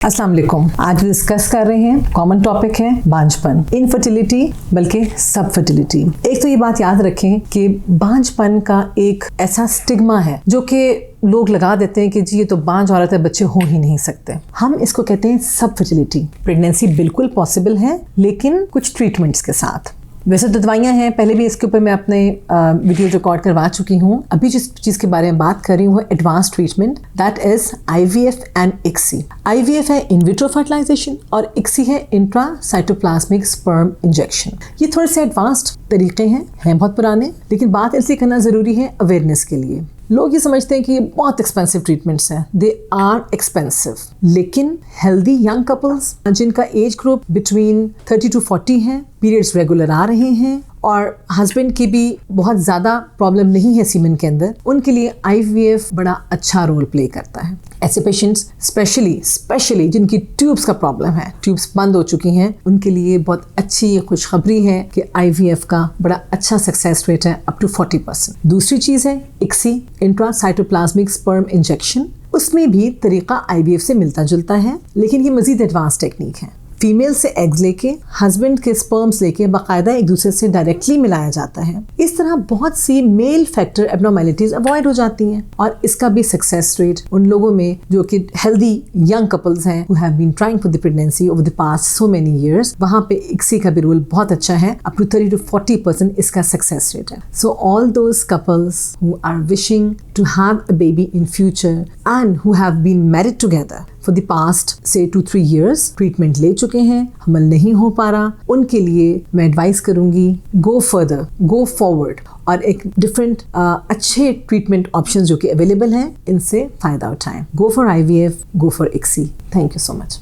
अस्सलाम वालेकुम। आज डिस्कस कर रहे हैं कॉमन टॉपिक है बांझपन, इनफर्टिलिटी बल्कि सब फर्टिलिटी। एक तो ये बात याद रखें कि बांझपन का एक ऐसा स्टिग्मा है जो कि लोग लगा देते हैं कि जी ये तो बांझ औरत है, बच्चे हो ही नहीं सकते। हम इसको कहते हैं सब फर्टिलिटी। प्रेगनेंसी बिल्कुल पॉसिबल है लेकिन कुछ ट्रीटमेंट्स के साथ। वैसे तो दवाइयाँ हैं, पहले भी इसके ऊपर मैं अपने वीडियो रिकॉर्ड करवा चुकी हूँ। अभी जिस चीज़ के बारे में बात कर रही हूँ वो advance treatment, that is IVF and ICSI। IVF है इन विट्रो फर्टिलाइजेशन और ICSI है इंट्रासाइटोप्लाज्मिक स्पर्म इंजेक्शन। ये थोड़े से एडवांस्ड तरीके हैं बहुत पुराने, लेकिन बात इसलिए करना ज़रूरी है अवेयरनेस के लिए। लोग ये समझते हैं कि ये बहुत एक्सपेंसिव ट्रीटमेंट्स हैं, दे आर एक्सपेंसिव, लेकिन हेल्दी यंग कपल्स जिनका एज ग्रुप बिटवीन 30 to 40 है, पीरियड्स रेगुलर आ रहे हैं और हस्बैंड की भी बहुत ज़्यादा प्रॉब्लम नहीं है सीमेन के अंदर, उनके लिए IVF बड़ा अच्छा रोल प्ले करता है। ऐसे पेशेंट्स स्पेशली जिनकी ट्यूब्स का प्रॉब्लम है, ट्यूब्स बंद हो चुकी हैं, उनके लिए बहुत अच्छी खुशखबरी है कि IVF का बड़ा अच्छा सक्सेस रेट है, अप टू 40%। दूसरी चीज़ है ICSI, इंट्रासाइटोप्लाज्मिक स्पर्म इंजेक्शन। उसमें भी तरीका IVF से मिलता जुलता है, लेकिन ये मज़ीद एडवांस टेक्निक है। फीमेल से एग्स लेके हस्बैंड के स्पर्म्स लेके बाकायदा एक दूसरे से डायरेक्टली मिलाया जाता है। इस तरह बहुत सी मेल फैक्टर एब्नॉर्मैलिटीज अवॉइड हो जाती हैं और इसका भी सक्सेस रेट उन लोगों में जो कि हेल्दी यंग कपल्स हैं who have been trying for the pregnancy over the past so many years, वहाँ पे ICSI का भी रोल बहुत अच्छा है, up to 30 to 40% इसका सक्सेस रेट है। So all those couples who are wishing to have a baby in future and who have been married together for the past say 2-3 years, treatment ले चुके हैं, हमल नहीं हो पा रहा, उनके लिए मैं एडवाइस करूंगी गो फर्दर, गो फॉरवर्ड और एक डिफरेंट अच्छे ट्रीटमेंट ऑप्शंस जो कि अवेलेबल हैं, इनसे फ़ायदा उठाएं। Go for IVF, go for ICSI। Thank you so much.